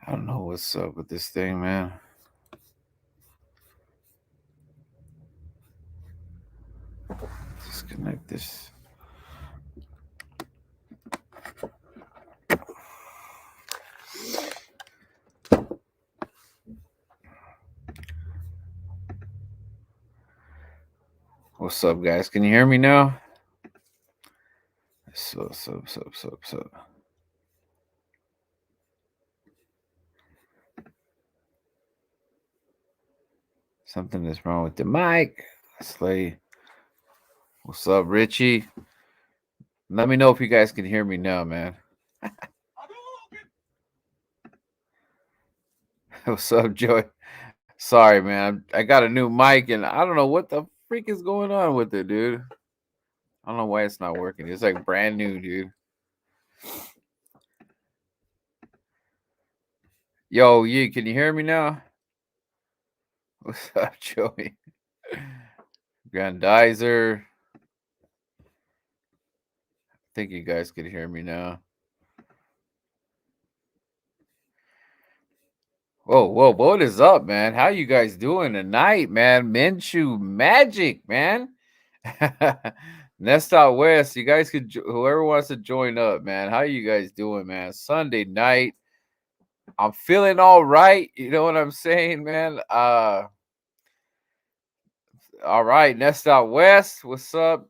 I don't know what's up with this thing, man. Disconnect this. What's up, guys? Can you hear me now? So. Something is wrong with the mic. Slay. What's up, Richie? Let me know if you guys can hear me now, man. What's up, Joy? Sorry, man. I got a new mic and I don't know what the freak is going on with it, dude. I don't know why it's not working. It's like brand new, dude. Yo, can you hear me now? What's up, Joey? Grandizer. I think you guys can hear me now. Whoa, what is up, man? How you guys doing tonight, man? Mishew Magic, man. Nest out west. You guys could, whoever wants to join up, man. How you guys doing, man? Sunday night. I'm feeling all right. You know what I'm saying, man? All right, Nest out west. What's up?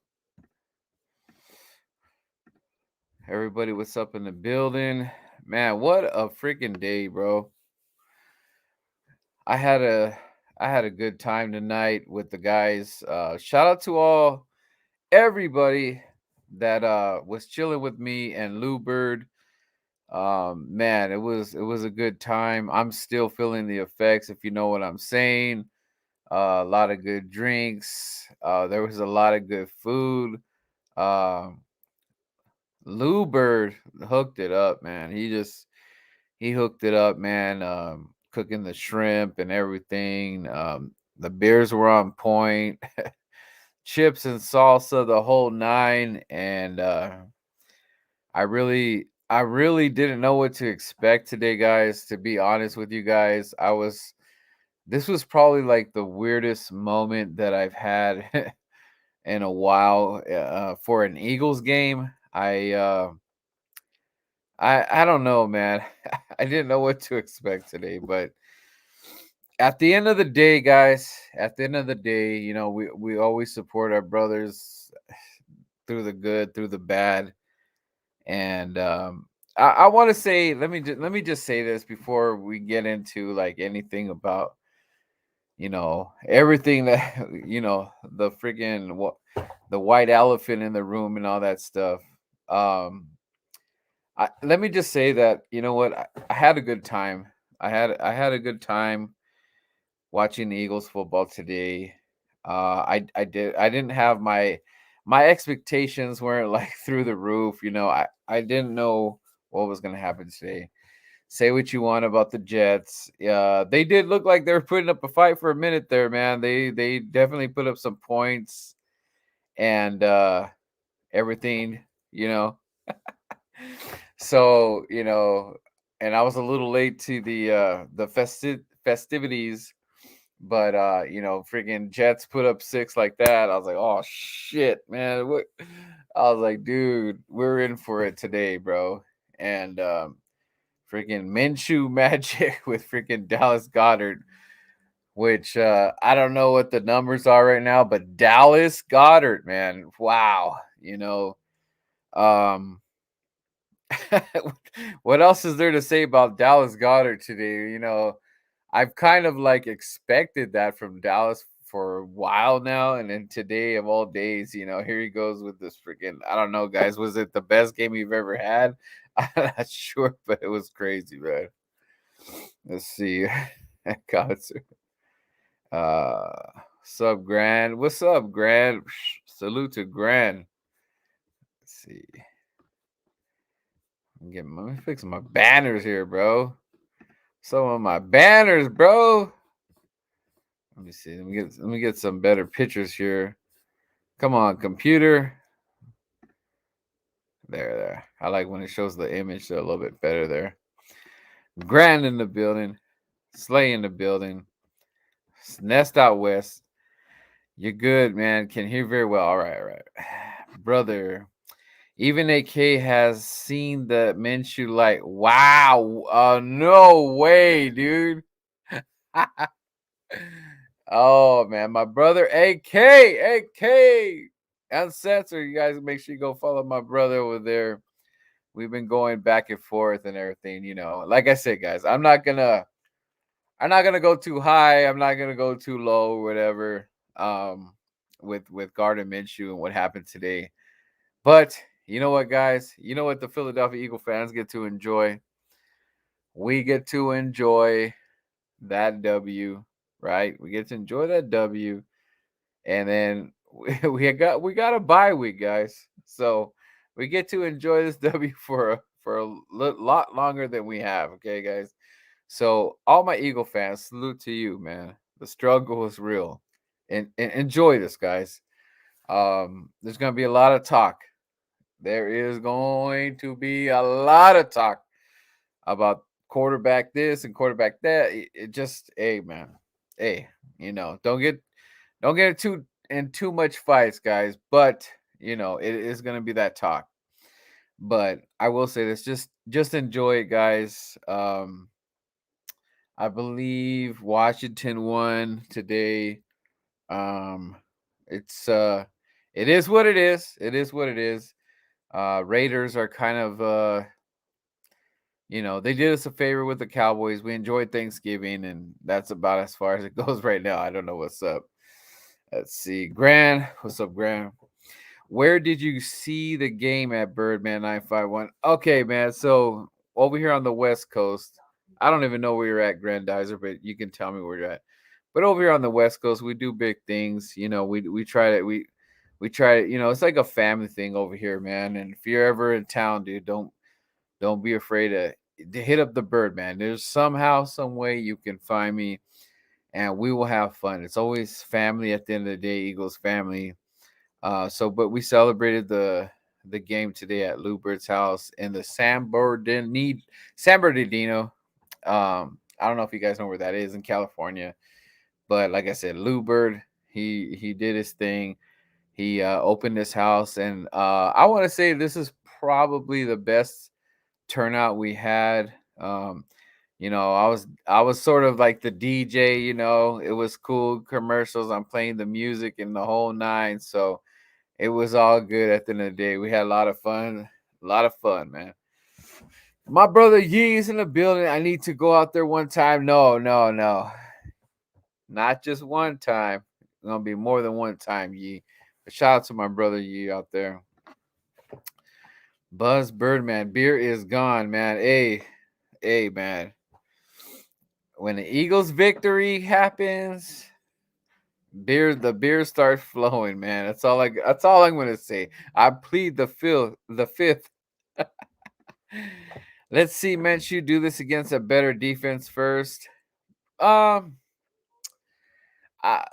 Everybody, what's up in the building? Man, what a freaking day, bro. I had a good time tonight with the guys. Shout out to everybody that was chilling with me and Lou Bird. Man, it was a good time. I'm still feeling the effects, if you know what I'm saying. A lot of good drinks. There was a lot of good food. Lou Bird hooked it up, man. He hooked it up, man. Cooking the shrimp and everything. The beers were on point. Chips and salsa, the whole nine. And I really didn't know what to expect today, guys. To be honest with you guys, this was probably like the weirdest moment that I've had in a while for an Eagles game. I don't know, man. I didn't know what to expect today, but at the end of the day, guys, you know, we always support our brothers through the good, through the bad. And I want to say, let me just say this before we get into like anything about everything that the freaking what the white elephant in the room and all that stuff. Um, let me just say that I had a good time. I had a good time watching the Eagles football today. I didn't have my expectations weren't like through the roof. I didn't know what was going to happen today. Say what you want about the Jets. They did look like they were putting up a fight for a minute there, man. They definitely put up some points and everything, you know. So, and I was a little late to the festivities, but freaking Jets put up six like that. I was like, oh shit, man. What I was like, dude, we're in for it today, bro. And freaking Minshew magic with freaking Dallas Goddard, which I don't know what the numbers are right now, but Dallas Goddard, man, wow. Um, what else is there to say about Dallas Goddard today? I've kind of like expected that from Dallas for a while now, and then today of all days, here he goes with this freaking. I don't know, guys. Was it the best game you've ever had? I'm not sure, but it was crazy, man. Let's see. Concert. What's up, Grand? What's up, Grand? Salute to Grand. Let's see. Let me fix my banners here, bro. Some of my banners, bro. Let me see. Let me get some better pictures here. Come on, computer. There. I like when it shows the image a little bit better there. Grand in the building. Slay in the building. Nest out west. You're good, man. Can hear very well. All right. Brother. Even AK has seen the Minshew light. Wow. No way, dude. Oh man, my brother AK Uncensored. You guys make sure you go follow my brother over there. We've been going back and forth and everything, Like I said, guys, I'm not gonna go too high. I'm not gonna go too low, whatever. With Gardner Minshew and what happened today. But you know what, guys? You know what the Philadelphia Eagle fans get to enjoy? We get to enjoy that W, right? We get to enjoy that W, and then we got a bye week, guys. So we get to enjoy this W for a lot longer than we have. Okay, guys. So all my Eagle fans, salute to you, man. The struggle is real, and enjoy this, guys. There's gonna be a lot of talk. There is going to be a lot of talk about quarterback this and quarterback that. It just, hey man, hey, don't get too much fights, guys. But it is gonna be that talk. But I will say this: just enjoy it, guys. I believe Washington won today. Um, it's it is what it is. It is what it is. Raiders are kind of they did us a favor with the Cowboys. We enjoyed Thanksgiving, and that's about as far as it goes right now. I don't know what's up. Let's see. Gran, what's up, Gran? Where did you see the game at Birdman 951? Okay, man. So over here on the West Coast, I don't even know where you're at, Grandizer, but you can tell me where you're at. But over here on the West Coast, we do big things. We try to we try to, it's like a family thing over here, man. And if you're ever in town, dude, don't be afraid to hit up the Birdman. There's somehow, some way you can find me, and we will have fun. It's always family at the end of the day, Eagles family. But we celebrated the game today at Lou Bird's house in the San Bernardino. I don't know if you guys know where that is in California, but like I said, Lou Bird, he did his thing. He opened his house, and I want to say this is probably the best turnout we had. I was sort of like the DJ. It was cool commercials. I'm playing the music and the whole nine. So it was all good at the end of the day. We had a lot of fun. A lot of fun, man. My brother Yee is in the building. I need to go out there one time. No, no, no. Not just one time. It's gonna be more than one time, Yee. But shout out to my brother Yee out there. Buzz Birdman, beer is gone, man. Hey, man. When the Eagles' victory happens, the beer starts flowing, man. That's all I'm gonna say. I plead the fifth. Let's see Minshew do this against a better defense first. Um, I,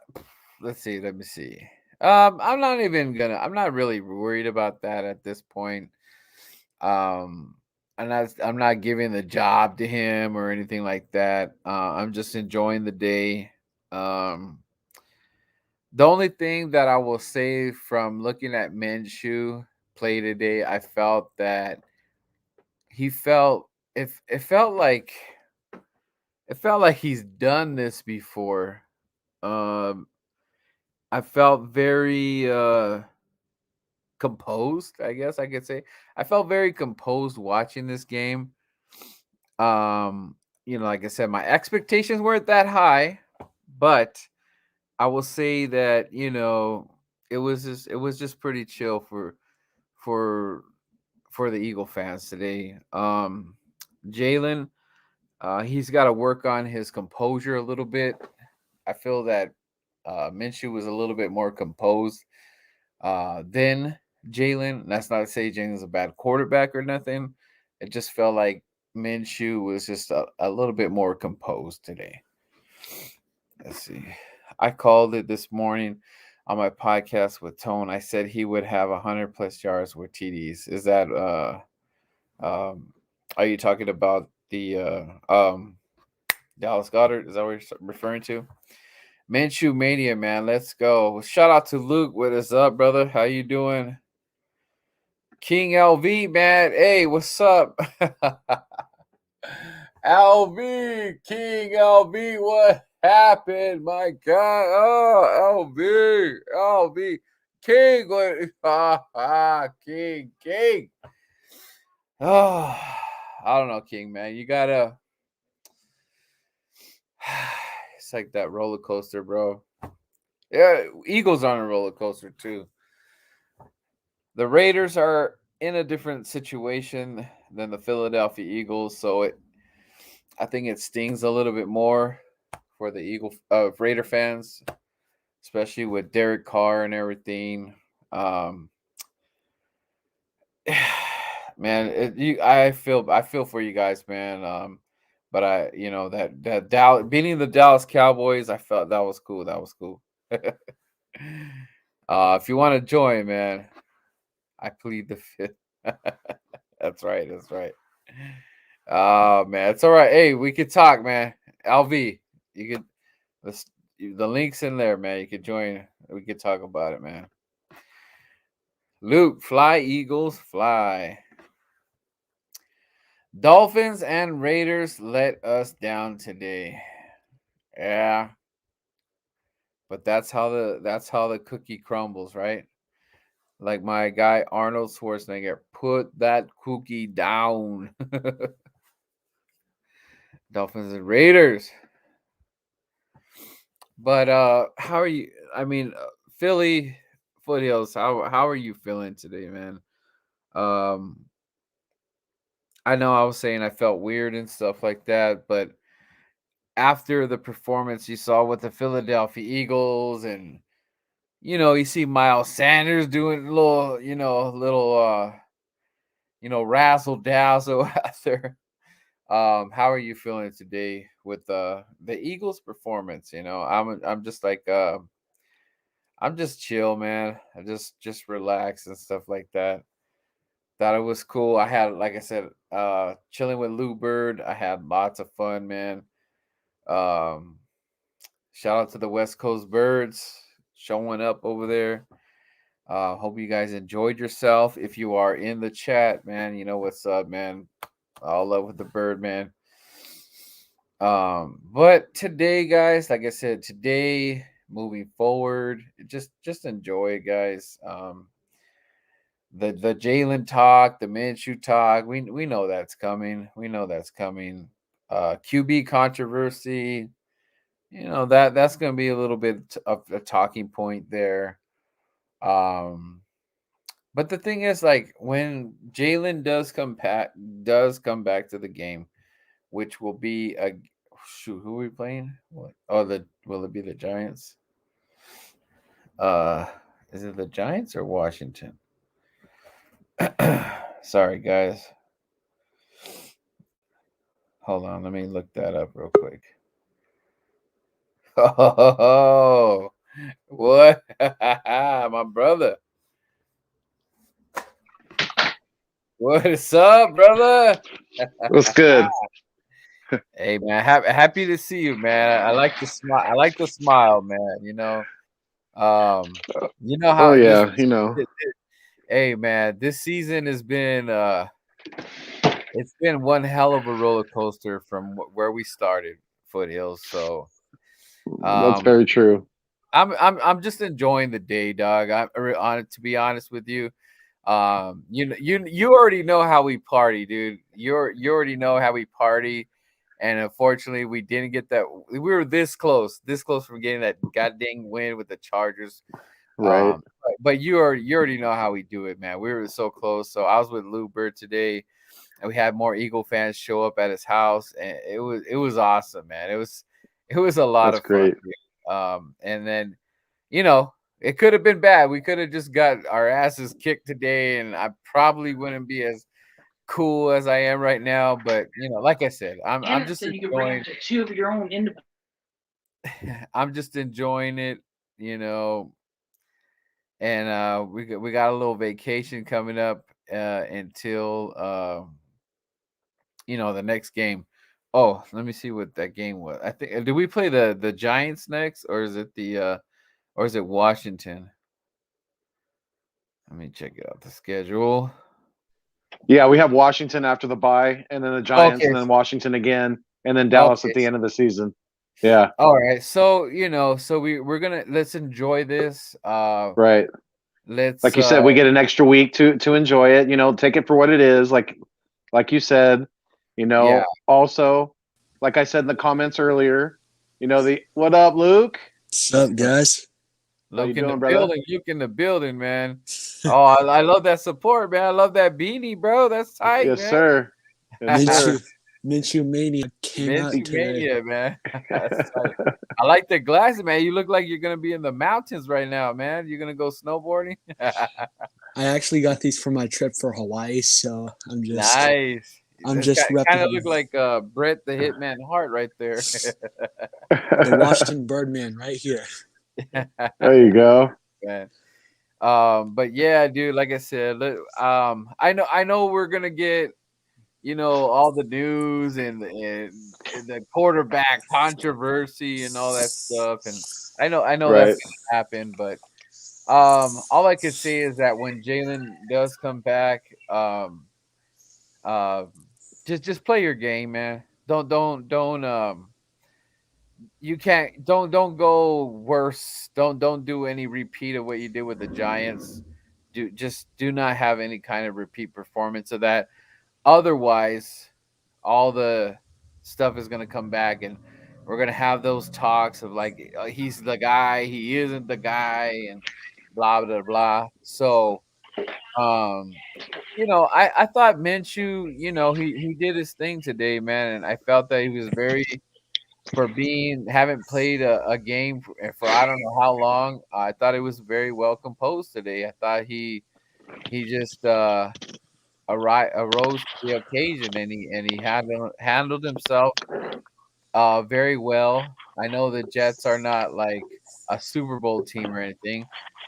let's see. Let me see. I'm not really worried about that at this point. Um, I'm not giving the job to him or anything like that. I'm just enjoying the day. Um, the only thing that I will say from looking at Minshew play today, I felt that he felt it felt like he's done this before. Um, I felt very composed, I guess I could say. I felt very composed watching this game. Um, like I said, my expectations weren't that high, but I will say that, it was just pretty chill for for the Eagle fans today. Jalen, he's got to work on his composure a little bit. I feel that Minshew was a little bit more composed than Jalen. That's not to say Jalen's a bad quarterback or nothing. It just felt like Minshew was just a little bit more composed today. Let's see. I called it this morning on my podcast with Tone. I said he would have 100 plus yards with TDs. Is that um are you talking about the Dallas Goddard? Is that what you're referring to? Minshew Mania, man. Let's go. Shout out to Luke. What is up, brother? How you doing? King LV, man. Hey, what's up? LV, King LV, what happened? My God. Oh, LV, King. What? King. Oh, I don't know, King, man. You gotta. It's like that roller coaster, bro. Yeah, Eagles on a roller coaster too. The Raiders are in a different situation than the Philadelphia Eagles, so I think it stings a little bit more for the Raider fans, especially with Derek Carr and everything. Um, man, I feel for you guys, man. But that Dallas beating the Dallas Cowboys, I felt that was cool. That was cool. If you want to join, man, I plead the fifth. That's right. That's right. Oh man, it's all right. Hey, we could talk, man. LV, you could the the links in there, man. You could join. We could talk about it, man. Luke, fly Eagles, fly. Dolphins and Raiders let us down today. Yeah, but that's how the cookie crumbles, right? Like my guy Arnold Schwarzenegger, put that cookie down. Dolphins and Raiders. But how are you? I mean, Philly Foothills. How are you feeling today, man? Um, I know I was saying I felt weird and stuff like that, but after the performance you saw with the Philadelphia Eagles, and you see Miles Sanders doing a little razzle dazzle out there. How are you feeling today with the Eagles performance? I'm just like I'm just chill, man. I just relax and stuff like that. Thought it was cool. I had, like I said, chilling with Lou Bird. I had lots of fun, man. Um, Shout out to the West Coast Birds showing up over there. Hope you guys enjoyed yourself. If you are in the chat, man, you know what's up, man. All love with the bird, man. But today, guys, like I said, today moving forward, just enjoy it, guys. The Jalen talk, the Minshew talk, we know that's coming. We know that's coming. QB controversy. that's going to be a little bit of a talking point there. Um, but the thing is, like, when Jalen does come back to the game, which will be a shoot, who are we playing? What? Oh, the will it be the Giants? Uh, is it the Giants or Washington? Sorry, guys. Hold on, let me look that up real quick. Oh, what? My brother. What is up, brother? What's good? Hey, man, happy to see you, man. I like the smile. I like the smile, man. Um, you know Oh how yeah, hey, man, this season has been it's been one hell of a roller coaster from where we started, Foothills. So, that's um, very true. I'm just enjoying the day, dog. On to be honest with you. You already know how we party, dude. You already know how we party, and unfortunately, we didn't get that. We were this close from getting that goddamn win with the Chargers. Right. But you already know how we do it, man. We were so close. So I was with Lou Bird today, and we had more Eagle fans show up at his house, and it was awesome, man. It was a lot That's of fun, great. dude. And then you know, it could have been bad. We could have just got our asses kicked today, and I probably wouldn't be as cool as I am right now. But like I said, I'm Kenneth just said you could bring up enjoying. to two of your own independent. I'm just enjoying it, you know. And we got a little vacation coming up until the next game. Oh, let me see what that game was. I think did we play the Giants next, or is it Washington? Let me check it out the schedule. Yeah, we have Washington after the bye, and then the Giants, Okay. and then Washington again, and then Dallas at Okay. the end of the season. Yeah, All right. So, so we're gonna let's enjoy this. right. Let's Like you said, we get an extra week to enjoy it. Take it for what it is. Like you said, yeah, Also, like I said in the comments earlier, the what up, Luke? What's up, guys? How you look in the doing, brother? building, Luke in the building, man. Oh, I love that support, man. I love that beanie, bro. That's tight, Yes, man. sir. Yes, Minshew, sir. Minshew Mania came out Minshew today. Mania, man. That's tight. I like the glasses, man. You look like you're gonna be in the mountains right now, man. You're gonna go snowboarding. I actually got these for my trip for Hawaii, so Nice. I'm This just kind of repping look like Brett the Hitman Hart right there. the Washington Birdman right here. There you go. Man. But yeah, dude, like I said, I know we're gonna get all the news and the quarterback controversy and all that stuff, and I know that's Right. gonna happen. But all I could say is that when Jalen does come back, uh, just play your game, man. Don't you can't don't go worse. Don't do any repeat of what you did with the Giants. Do not have any kind of repeat performance of that. Otherwise, all the stuff is gonna come back, and we're gonna have those talks of like he's the guy, he isn't the guy, and blah blah blah. So, um, I thought Minshew, he did his thing today, man, and I felt that he was very for being haven't played a game for I don't know how long. I thought it was very well composed today. I thought he just arose to the occasion, and he handled himself very well. I know the Jets are not like a Super Bowl team or anything,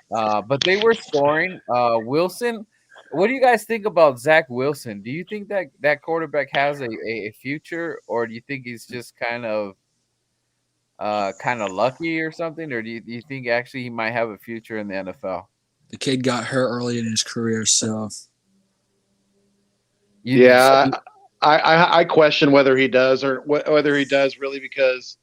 but they were scoring. Wilson, what do you guys think about Zach Wilson? Do you think that that quarterback has a future, or do you think he's just kind of lucky or something, or do you think actually he might have a future in the NFL? The kid got hurt early in his career, so You did so Yeah, I question whether he does or whether he does really because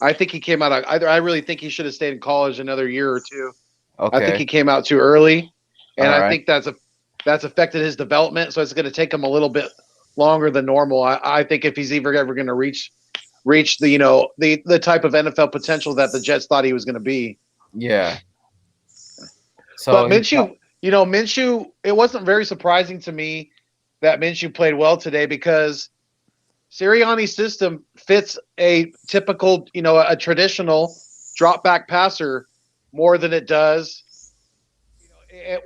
I think he came out. Either I really think he should have stayed in college another year or two. I think okay. he came out too early, and All I right. think that's affected his development. So it's going to take him a little bit longer than normal. I think if he's ever going to reach reach the type of NFL potential that the Jets thought he was going to be. Yeah. So But he Minshew, it wasn't very surprising to me that Minshew played well today because Sirianni's system fits a typical, a traditional drop back passer more than it does.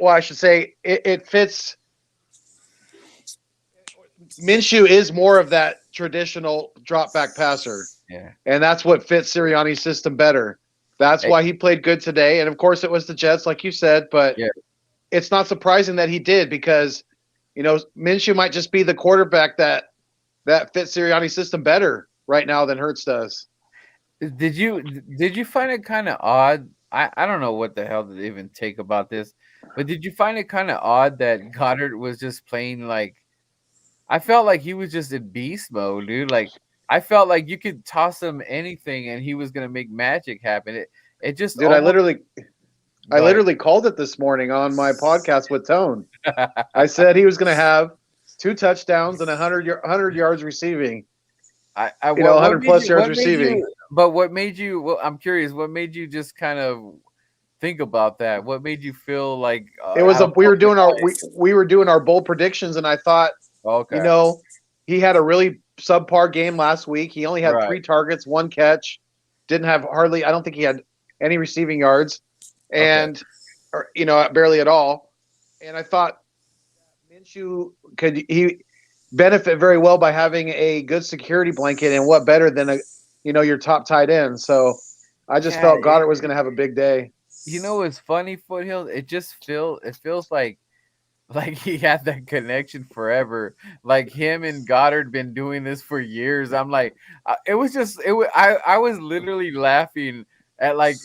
Well, I should say it fits. Minshew is more of that traditional drop back passer, yeah. and that's what fits Sirianni's system better. That's Hey, why he played good today. And of course, it was the Jets, like you said, but yeah. it's not surprising that he did because, Minshew might just be the quarterback that fits Sirianni's system better right now than Hurts does. Did you find it kind of odd? I don't know what the hell to even take about this, but did you find it kind of odd that Goddard was just playing like I felt like he was just in beast mode, dude. Like I felt like you could toss him anything and he was gonna make magic happen. It just Dude, I almost literally I go ahead. literally called it this morning on my podcast with Tone. I said he was going to have 2 touchdowns and 100 yards receiving. I what 100 made plus you yards receiving. what made you well, I'm curious, what made you just kind of think about that? What made you feel like It was out a of all your we were doing our bold predictions, and I thought, you okay, know, he had a really subpar game last week. He only had right, 3 targets, 1 catch, didn't have hardly. I don't think he had any receiving yards, okay. and barely at all. And I thought Minshew could he benefit very well by having a good security blanket, and what better than your top tight end. So I just Yeah, felt Goddard was going to have a big day. it's funny, Foothills. It feels like he had that connection forever. Like him and Goddard been doing this for years. I'm like, it was just it. I was literally laughing at like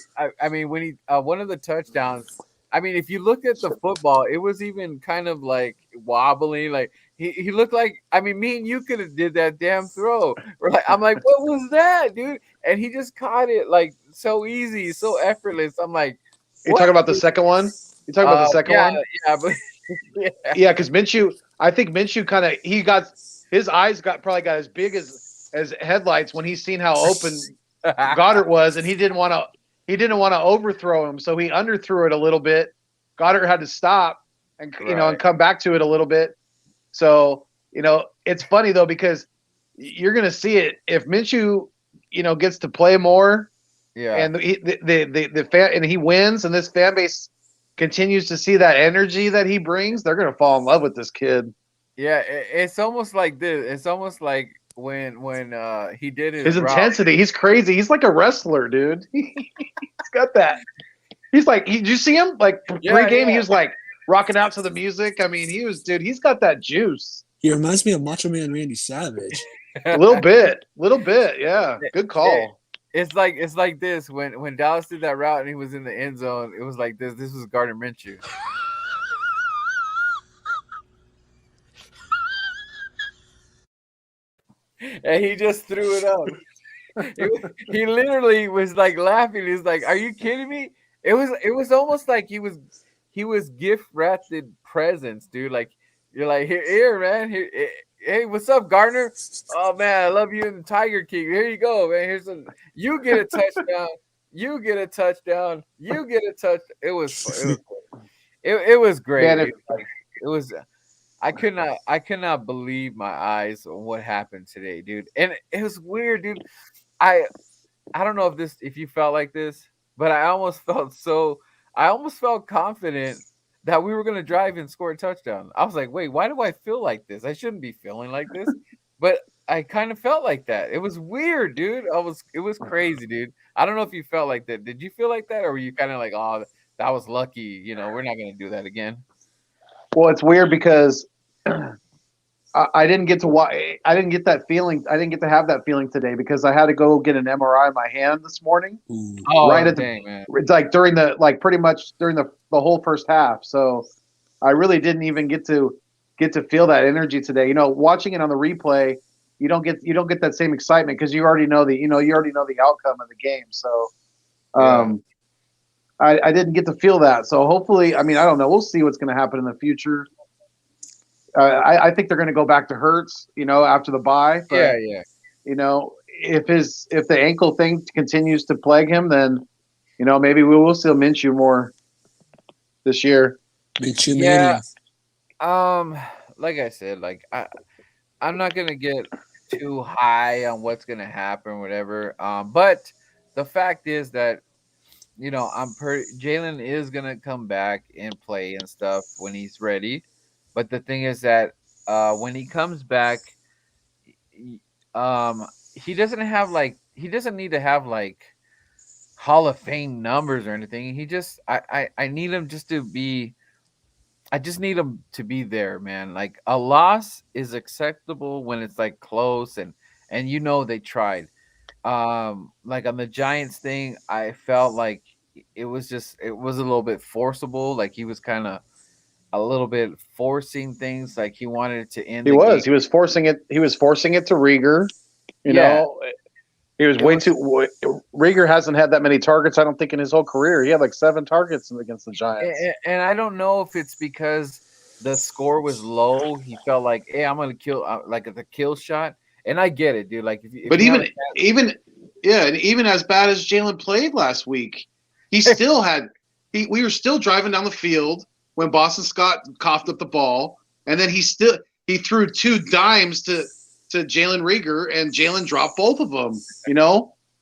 I mean when he one of the touchdowns. I mean, if you looked at the football, it was even kind of like wobbling. Like he looked like I mean, me and you could have did that damn throw. We're like, I'm like, what was that, dude? And he just caught it like so easy, so effortless. I'm like, You what? talking about the second one? You talking about the second Yeah, one? yeah, but yeah. Yeah, because Minshew, I think Minshew kind of he got his eyes probably got as big as headlights when he seen how open Goddard was, and he didn't want to overthrow him, so he underthrew it a little bit. Goddard had to stop and Right. come back to it a little bit. So it's funny though because you're going to see it if Minshew gets to play more Yeah. and the fan and he wins and this fan base continues to see that energy that he brings, they're going to fall in love with this kid. Yeah. It's almost like this. It's almost like when he did his His route. intensity, he's crazy. He's like a wrestler, dude. He's got that. He's like, did you see him? Like Yeah, pregame, he yeah. was like rocking out to the music. I mean, dude. He's got that juice. He reminds me of Macho Man Randy Savage. Little bit. Yeah, good It- call. it's like this when Dallas did that route and he was in the end zone. It was like this. This was Gardner Minshew, and he just threw it up. He literally was like laughing. He's like, "Are you kidding me?" It was almost like he was gift wrapped in presents, dude. Like you're like here, man. Here, hey, what's up, Gardner? Oh man, I love you and the Tiger King. Here you go, man. You get a touchdown. You get a touchdown. You get a touch. It was it was great, Man, dude. Like it was. I could not believe my eyes on what happened today, dude. And it was weird, dude. I I don't know if you felt like this, but I almost felt confident that we were gonna drive and score a touchdown. I was like, wait, why do I feel like this? I shouldn't be feeling like this. But I kind of felt like that. It was weird, dude. It was crazy, dude. I don't know if you felt like that. Did you feel like that? Or were you kind of like, oh, that was lucky, we're not gonna do that again? well, it's weird because I didn't get to watch. I didn't get that feeling. I didn't get to have that feeling today because I had to go get an MRI in my hand this morning. Ooh. Right Oh at the dang, man. like during the like pretty much during the whole first half. So I really didn't even get to feel that energy today. Watching it on the replay, you don't get that same excitement because you already know the outcome of the game. So Yeah. um, I didn't get to feel that. So hopefully, I mean, I don't know. We'll see what's going to happen in the future. I think they're going to go back to Hurts, after the bye. Yeah, But yeah. you know, if the ankle thing continues to plague him, then maybe we will see Minshew more this year. Minshew Yeah. Mania. Um, like I said, like I'm not gonna get too high on what's gonna happen, whatever. But the fact is that Jalen is gonna come back and play and stuff when he's ready. But the thing is that when he comes back, he, he doesn't have he doesn't need to have like Hall of Fame numbers or anything. I need him just to be. I just need him to be there, man. Like a loss is acceptable when it's like close and they tried. Like on the Giants thing, I felt like it was a little bit forcible. Like he was kind of a little bit forcing things. Like he wanted to end He the game. was. He was forcing it. He was forcing it to Rieger. You Yeah, know, he was it way was, too. Rieger hasn't had that many targets. I don't think in his whole career. He had like 7 targets against the Giants. and I don't know if it's because the score was low. He felt like, hey, I'm gonna kill like the kill shot. And I get it, dude. Like if But you have a even yeah, and even as bad as Jalen played last week, he chance, still had. We were still driving down the field when Boston Scott coughed up the ball, and then he threw 2 dimes to Jalen Rieger, and Jalen dropped both of them.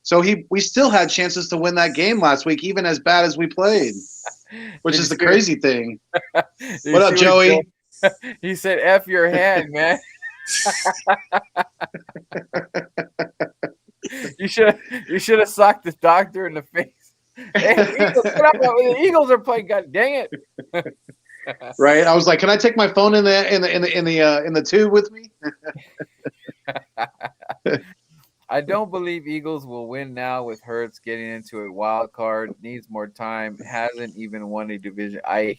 So we still had chances to win that game last week, even as bad as we played, which did you is the see? crazy thing. Did you What up, see what Joe? Joey? He said, "F your head, man." You should have socked the doctor in the face. Hey, Eagles, get up! The Eagles are playing. God dang it! Right? I was like, can I take my phone in the tube with me? I don't believe Eagles will win now with Hurts getting into a wild card. Needs more time. Hasn't even won a division. I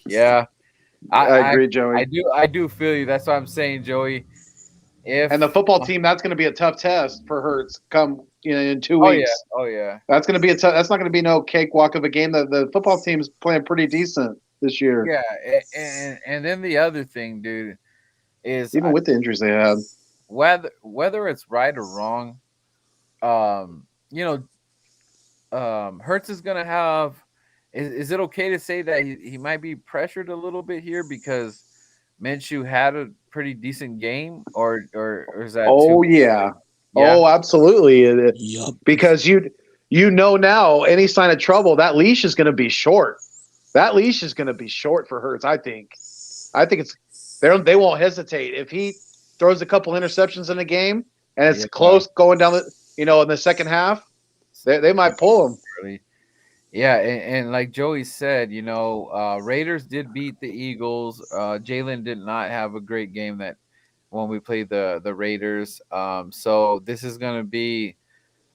I I agree, Joey. I do feel you. That's what I'm saying, Joey. And the If football team, that's going to be a tough test for Hurts come in 2 oh yeah, weeks. oh yeah, That's going to be that's not going to be no cakewalk of a game. The football team's playing pretty decent this year, yeah. And then the other thing, dude, is even with the injuries they had. whether it's right or wrong, um, you Hertz is gonna have. Is it okay to say that he might be pressured a little bit here because Minshew had a pretty decent game, or is that too? Oh yeah, Yeah, oh absolutely. Yup. Because you know now any sign of trouble, that leash is going to be short. That leash is going to be short for Hurts. I think. It's they won't hesitate if he throws a couple interceptions in the game and it's yeah. close going down the in the second half. They might pull him. Really. Yeah, and like Joey said, Raiders did beat the Eagles. Jalen did not have a great game that when we played the Raiders. So this is going to be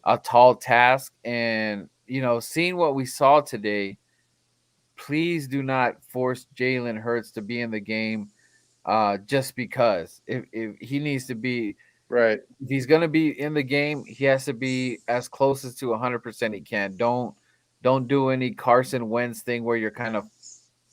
a tall task, and seeing what we saw today, please do not force Jalen Hurts to be in the game. Just because if he needs to be, Right. if he's going to be in the game, he has to be as close as to 100% he can. Don't do any Carson Wentz thing where you're kind of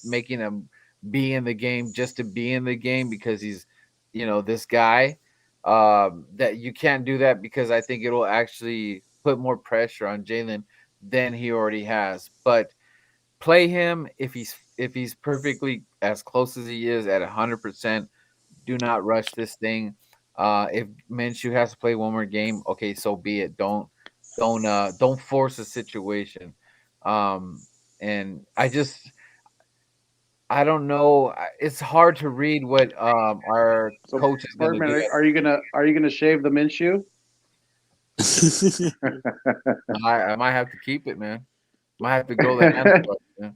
making him be in the game just to be in the game because he's, this guy. That you can't do that because I think it'll actually put more pressure on Jalen than he already has. But play him if he's perfectly as close as he is at 100%. Do not rush this thing. If Minshew has to play one more game, okay, so be it. Don't force a situation. And I don't know. It's hard to read what our So, coach is gonna Birdman, do. are you gonna shave the Minshew? I might have to keep it, man. Might have to grow the handlebars, man.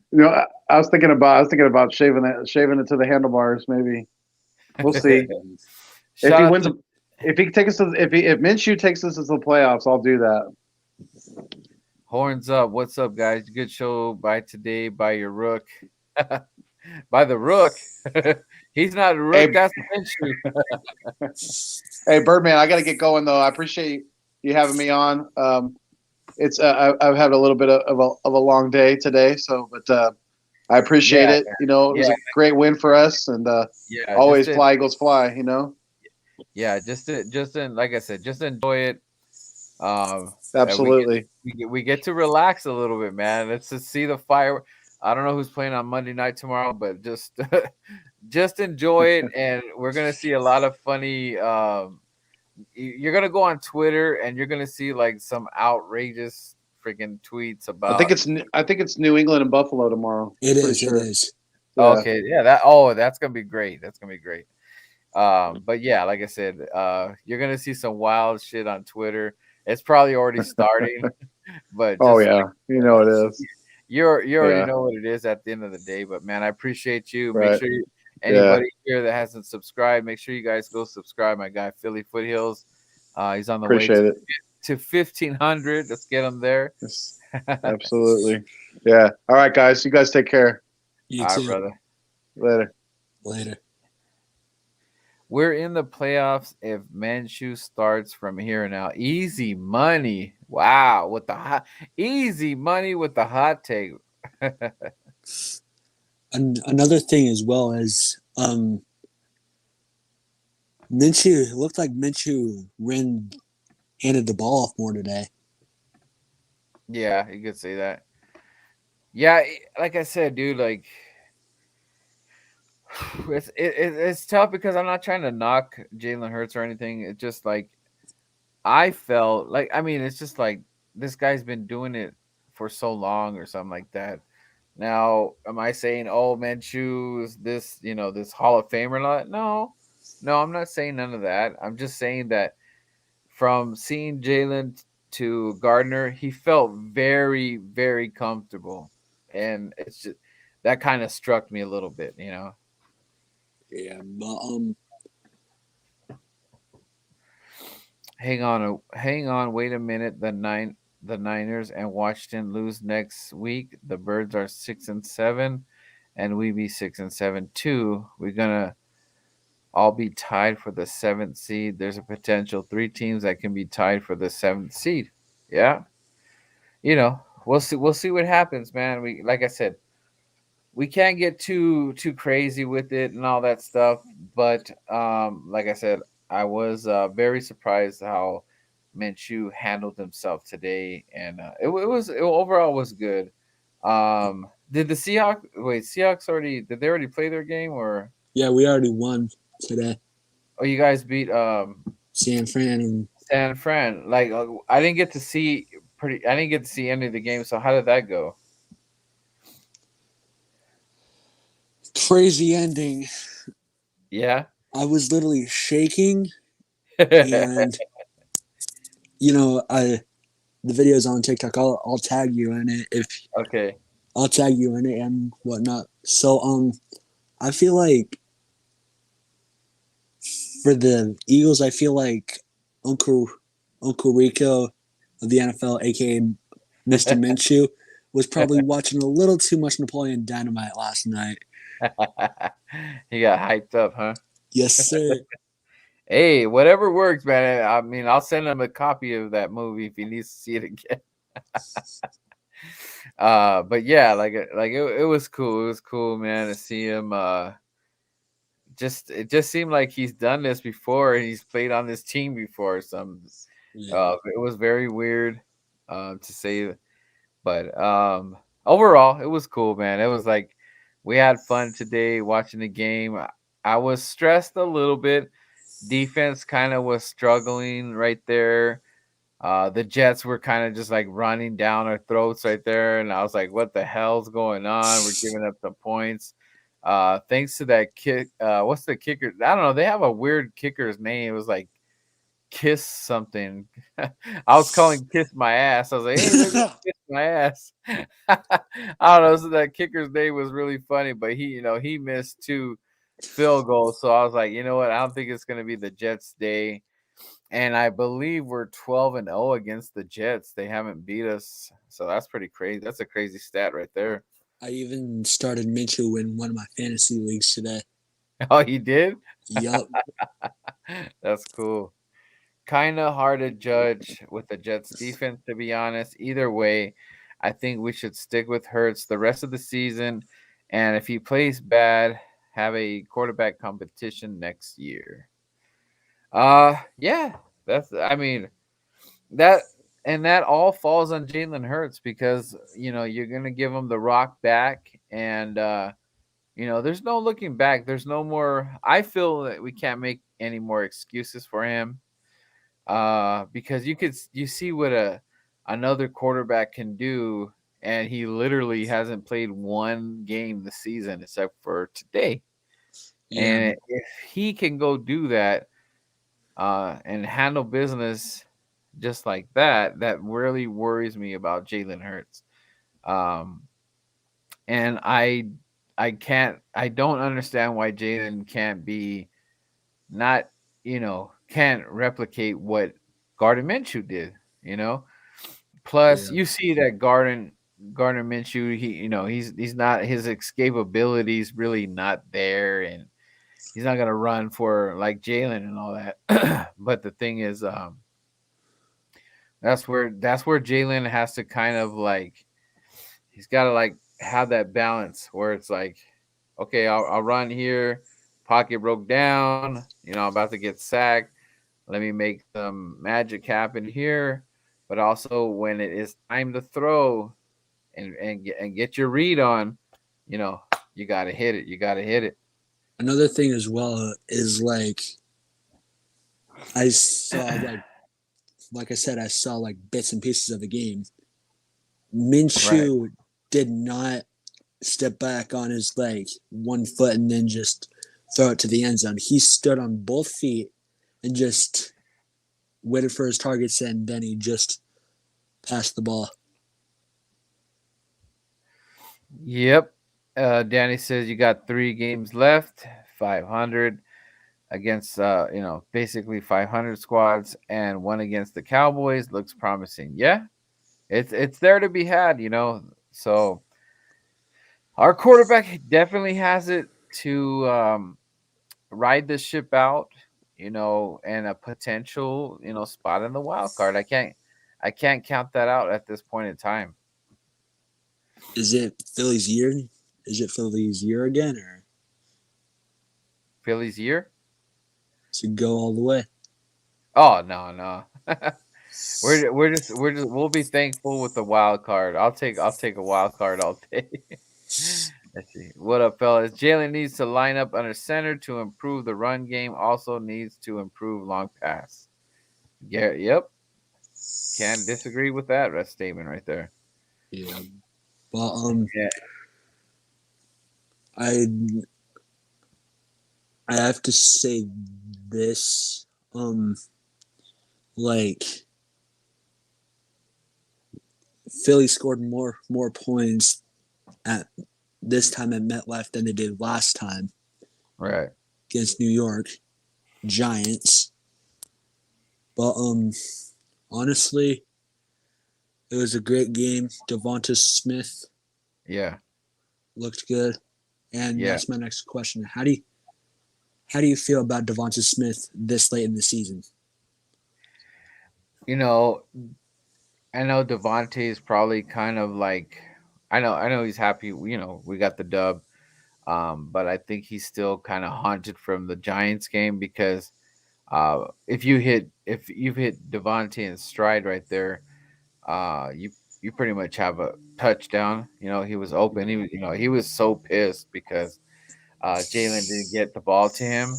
I was thinking about shaving it to the handlebars. Maybe we'll see if Shout he out wins. to If Minshew takes us to the playoffs, I'll do that. Horns Up. What's up, guys? Good show by today by your rook. By the rook. He's not a rook. Hey, That's Minshew. hey, Birdman, I got to get going though. I appreciate you having me on. It's I've had a little bit of a long day today, but I appreciate Yeah, it. It yeah, was a great win for us, and yeah. always fly Eagles fly. Yeah. Just like I said, just enjoy it. And we get Absolutely. we get to relax a little bit, man. Let's just see the fire. I don't know who's playing on Monday night tomorrow, but just just enjoy it, and we're gonna see a lot of funny. You're gonna go on Twitter, and you're gonna see like some outrageous freaking tweets about. I think it's New England and Buffalo tomorrow. It Pretty is. It sure. is. Yeah. Okay, yeah, that oh, that's gonna be great. That's gonna be great. But yeah, like I said, you're gonna see some wild shit on Twitter. It's probably already starting, but Oh just like yeah. You know it is. you already Yeah. know what it is at the end of the day. But man, I appreciate you. Make Right. sure Yeah. anybody here that hasn't subscribed, make sure you guys go subscribe. My guy Philly Foothills, he's on the way Appreciate it. to 1,500. Let's get him there. Yes. Absolutely. Yeah. All right, guys. You guys take care. You All right, too. brother. Later. Later. We're in the playoffs if Manchu starts from here and out. Easy money. Wow, with the hot easy money with the hot take. Another thing as well as Minshew. It looked like Minshew handed the ball off more today. Yeah, you could say that. Yeah, like I said, dude, like it's tough because I'm not trying to knock Jalen Hurts or anything. It's just like I felt like I mean, it's just like this guy's been doing it for so long or something like that. Now, am I saying, oh, Minshew is this, this Hall of Famer? No, no, I'm not saying none of that. I'm just saying that from seeing Jalen to Gardner, he felt very, very comfortable, and it's just that kind of struck me a little bit. Yeah, but Hang on, wait a minute. The Niners and Washington lose next week. The Birds are 6-7, and we be 6-7 too. We're gonna all be tied for the seventh seed. There's a potential three teams that can be tied for the seventh seed. Yeah, we'll see. We'll see what happens, man. We like I said, we can't get too crazy with it and all that stuff. But like I said, I was very surprised how Minshew handled himself today, and it overall was good. Did the Seahawks already did they already play their game or yeah, we already won today. oh you guys beat San Fran and San Fran? Like I didn't get to see I didn't get to see any of the games. So how did that go? crazy ending. Yeah. I was literally shaking, and I the videos on TikTok. I'll tag you in it if Okay. I'll tag you in it and whatnot. So I feel like for the Eagles, I feel like Uncle Rico of the NFL, aka Mr. Minshew, was probably watching a little too much Napoleon Dynamite last night. He got hyped up, huh? Yes, sir. Hey, whatever works, man. I mean, I'll send him a copy of that movie if he needs to see it again. But yeah, it was cool. It was cool, man, to see him. Just it just seemed like he's done this before. He's played on this team before. Some, Yeah. it was very weird, to say, but overall, it was cool, man. It was like we had fun today watching the game. I was stressed a little bit. Defense kind of was struggling right there. The Jets were kind of just like running down our throats right there, and I was like, "What the hell's going on? We're giving up the points." Thanks to that kick. What's the kicker? I don't know. They have a weird kicker's name. It was like Kiss something. I was calling Kiss my ass. I was like, "Hey, look, Kiss my ass." I don't know. So that kicker's name was really funny, but he missed two field goals. So I was like, you know what? I don't think it's going to be the Jets' day. And I believe we're 12-0 against the Jets. They haven't beat us. So that's pretty crazy. That's a crazy stat right there. I even started Minshew in one of my fantasy leagues today. Oh, you did? Yup. That's cool. Kind of hard to judge with the Jets defense, to be honest. Either way, I think we should stick with Hurts the rest of the season. And if he plays bad, have a quarterback competition next year. Yeah, I mean, that and that all falls on Jalen Hurts because you're gonna give him the rock back, and there's no looking back. There's no more. I feel that we can't make any more excuses for him, because you see what another quarterback can do, and he literally hasn't played one game this season except for today. Yeah, And if he can go do that, and handle business just like that, that really worries me about Jalen Hurts. Um, and I don't understand why Jalen can't be not, can't replicate what Gardner Minshew did. You know, plus yeah. you see that Gardner Minshew, he's not, his escapability is really not there, and he's not gonna run for like Jalen and all that. But the thing is, that's where Jalen has to kind of like, he's got to like have that balance where it's like, okay, I'll run here, pocket broke down, I'm about to get sacked. Let me make some magic happen here, but also when it is time to throw and get your read on, you know, you got to hit it. You got to hit it. Another thing as well is like I saw like I said, I saw like bits and pieces of the game. Right. Minshew did not step back on his leg, 1 foot, and then just throw it to the end zone. He stood on both feet and just waited for his targets, and then he just passed the ball. Yep. Danny says you got 3 games left, 500 against basically 500 squads, and one against the Cowboys looks promising. Yeah, it's there to be had. So our quarterback definitely has it to ride this ship out. And a potential spot in the wild card. I can't count that out at this point in time. Is it Philly's year? Is it Philly's year again, or Philly's year? to go all the way? Oh no, no. We'll be thankful with the wild card. I'll take a wild card all day. Let's see. What up, fellas? Jalen needs to line up under center to improve the run game. Also needs to improve long pass. Yeah, yep. Can't disagree with that statement right there. Yeah. Well, Yeah, I I have to say this. Like Philly scored more points at this time at MetLife than they did last time right. against New York Giants. But honestly, it was a great game. Devonta Smith Yeah, looked good, and yeah. that's my next question. How do you feel about Devonta Smith this late in the season? You know, I know Devontae is probably kind of like, I know he's happy. We got the dub. But I think he's still kind of haunted from the Giants game because if you've hit Devontae in stride right there, you pretty much have a touchdown. He was open. He was so pissed because Jalen didn't get the ball to him.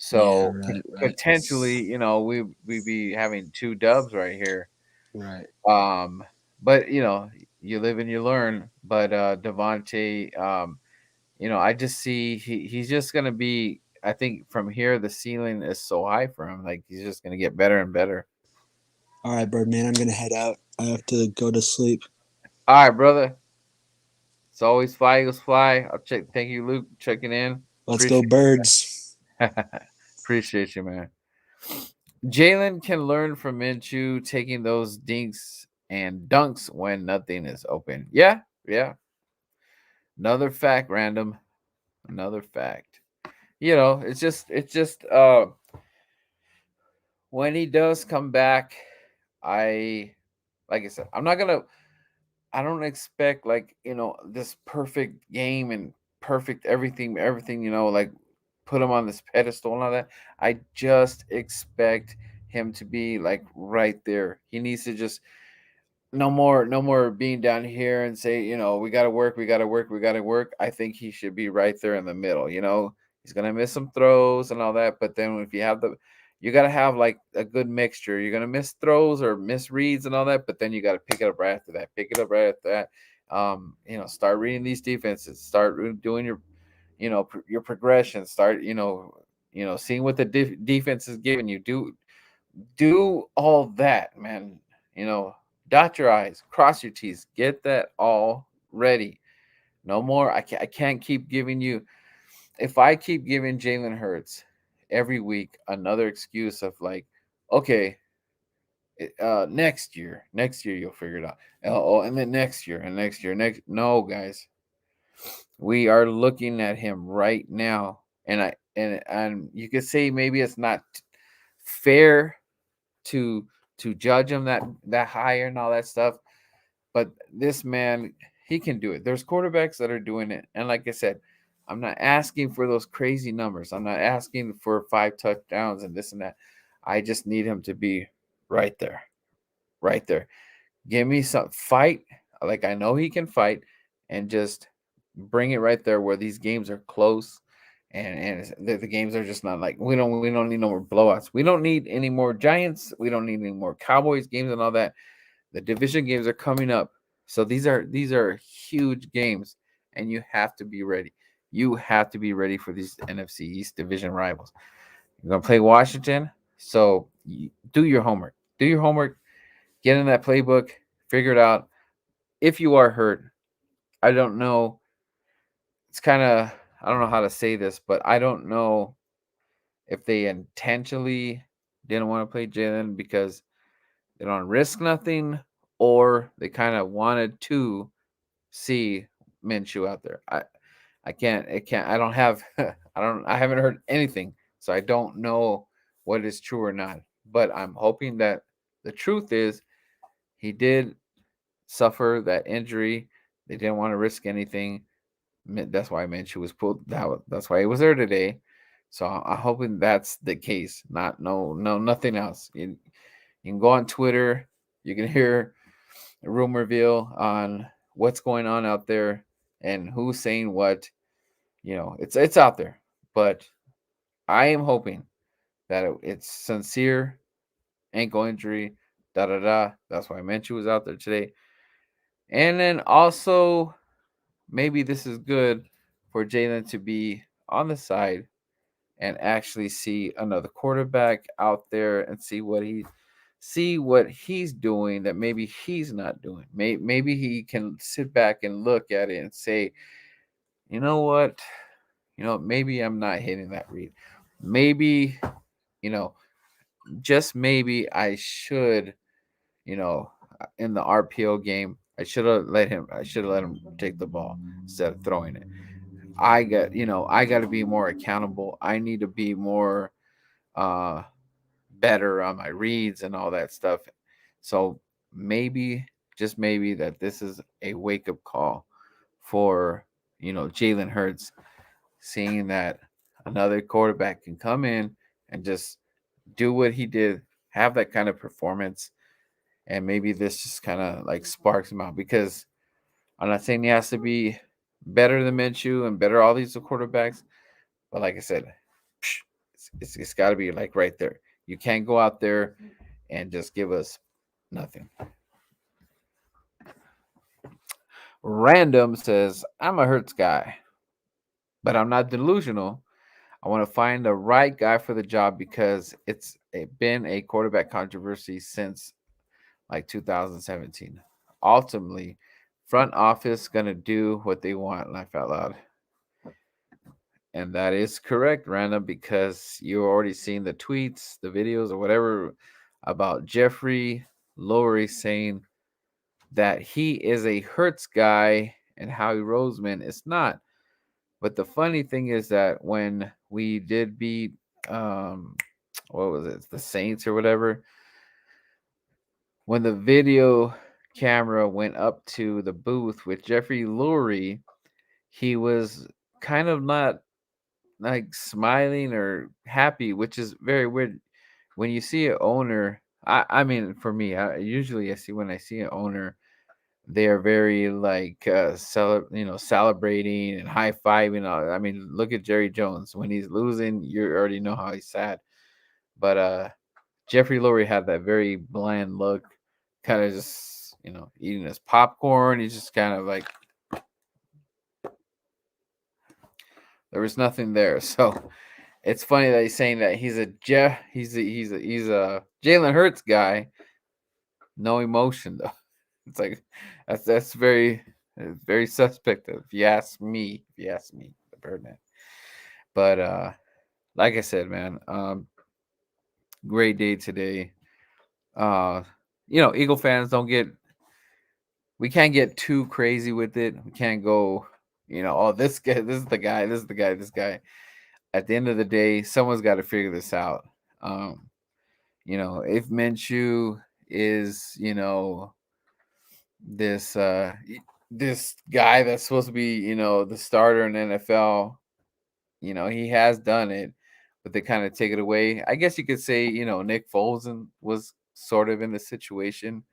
Yeah, So right, potentially, we be having 2 dubs right here. right. Um, but you live and you learn. But Devontae, I just see he's just gonna be. I think from here the ceiling is so high for him. Like he's just gonna get better and better. All right, Birdman, I'm gonna head out. I have to go to sleep. All right, brother. It's always fly Eagles fly. I'll check. Thank you, Luke, checking in. Let's go, Appreciate Birds. you. Appreciate you, man. Jalen can learn from Minshew taking those dinks and dunks when nothing is open. Yeah, yeah. Another fact, random. Another fact. It's just when he does come back, I like I said, I don't expect like, this perfect game and perfect everything, like put him on this pedestal and all that. I just expect him to be like right there. He needs to just no more being down here and say, we got to work, we got to work, we got to work. I think he should be right there in the middle. He's going to miss some throws and all that, but then if you got to have like a good mixture. You're going to miss throws or miss reads and all that, but then you got to pick it up right after that. Pick it up right after that. Start reading these defenses, start doing your progression, start, seeing what the defense is giving you. Do all that, man. You know, dot your I's, cross your T's, get that all ready. No more. I can't keep giving you. If I keep giving Jalen Hurts every week another excuse of like, okay, next year you'll figure it out. And then next year and next year, next. No, guys, we are looking at him right now, and you could say maybe it's not fair to judge him that higher and all that stuff. But this man, he can do it. There's quarterbacks that are doing it, and like I said, I'm not asking for those crazy numbers. I'm not asking for 5 touchdowns and this and that. I just need him to be right there, right there. Give me some fight, like I know he can fight, and just bring it right there where these games are close, and the games are just not like we don't need no more blowouts. We don't need any more Giants. We don't need any more Cowboys games and all that. The division games are coming up, so these are huge games, and you have to be ready. You have to be ready for these NFC East division rivals. You're gonna play Washington, so do your homework. Do your homework. Get in that playbook. Figure it out. If you are hurt, I don't know. It's kind of I don't know how to say this, but I don't know if they intentionally didn't want to play Jalen because they don't risk nothing, or they kind of wanted to see Minshew out there. I can't. I don't have. I haven't heard anything, so I don't know what is true or not. But I'm hoping that the truth is he did suffer that injury. They didn't want to risk anything. That's why Minshew was pulled. That's why he was there today. So I'm hoping that's the case. Not no nothing else. You can go on Twitter. You can hear a room reveal on what's going on out there and who's saying what. It's out there. But I am hoping that it's sincere ankle injury. Da da da. That's why Minshew was out there today. And then also maybe this is good for Jalen to be on the side and actually see another quarterback out there and see what he's doing that maybe he's not doing. Maybe he can sit back and look at it and say, you know what, maybe I'm not hitting that read. Maybe, you know, just maybe I should, in the RPO game, I should have let him take the ball instead of throwing it. I got to be more accountable. I need to be more uh better on my reads and all that stuff. So maybe, just maybe, that this is a wake up call for Jalen Hurts, seeing that another quarterback can come in and just do what he did, have that kind of performance, and maybe this just kind of like sparks him out. Because I'm not saying he has to be better than Minshew and better all these quarterbacks, but like I said, it's got to be like right there. You can't go out there and just give us nothing. Random says, I'm a Hertz guy, but I'm not delusional. I want to find the right guy for the job because been a quarterback controversy since like 2017. Ultimately, front office gonna do what they want. Laugh out loud. And that is correct, Random, because you already seen the tweets, the videos, or whatever about Jeffrey Lurie saying that he is a Hertz guy and Howie Roseman is not. But the funny thing is that when we did beat, um, what was it, the Saints or whatever, when the video camera went up to the booth with Jeffrey Lurie, he was kind of not like smiling or happy, which is very weird. when you see an owner, I mean, for me, usually I see when I see an owner, they are very like celebrating and high fiving. I mean, look at Jerry Jones when he's losing. You already know how he's sad. But Jeffrey Lurie had that very bland look, kind of just eating his popcorn. He's just kind of like there was nothing there. So it's funny that he's saying that he's a Jalen Hurts guy, no emotion though. It's like that's very suspect if you ask me. If you ask me, the Birdman. But like I said, man, great day today. Uh, Eagle fans don't get. We can't get too crazy with it. We can't go. Oh, this guy, this is the guy, this is the guy, this guy. At the end of the day, someone's got to figure this out. If Minshew is, this this guy that's supposed to be, the starter in NFL, he has done it, but they kind of take it away. I guess you could say, Nick Foles was sort of in the situation.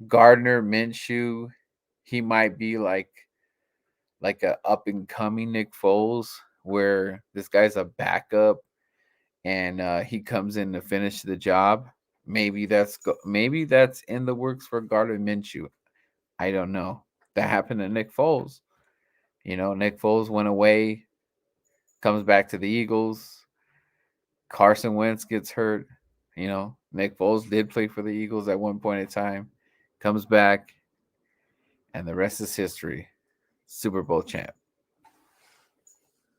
Gardner Minshew, he might be like a up and coming Nick Foles, where this guy's a backup and he comes in to finish the job. Maybe that's in the works for Gardner Minshew. I don't know. That happened to Nick Foles. Nick Foles went away, comes back to the Eagles. Carson Wentz gets hurt. Nick Foles did play for the Eagles at one point in time, comes back, and the rest is history. Super Bowl champ.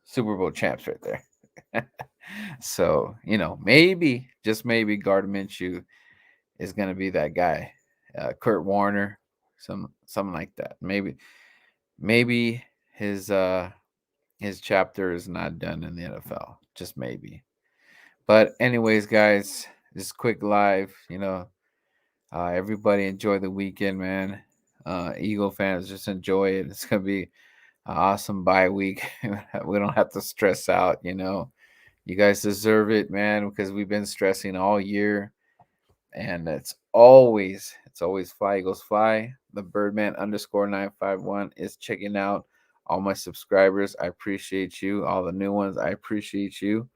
Super Bowl champs right there. So, maybe, just maybe Gardner Minshew is going to be that guy. Kurt Warner, something like that. Maybe his chapter is not done in the NFL. Just maybe. But anyways, guys, this quick live, everybody enjoy the weekend, man. Eagle fans, just enjoy it. It's going to be an awesome bye week. We don't have to stress out, You guys deserve it, man, because we've been stressing all year. And it's always fly Eagles fly. The Birdman _951 is checking out all my subscribers. I appreciate you. All the new ones, I appreciate you.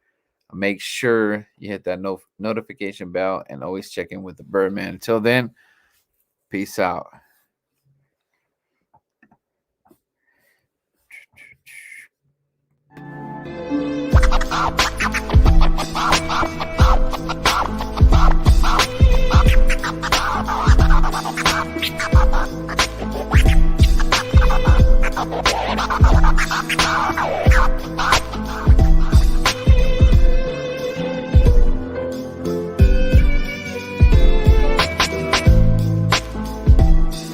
Make sure you hit that notification bell and always check in with the Birdman. Until then, peace out.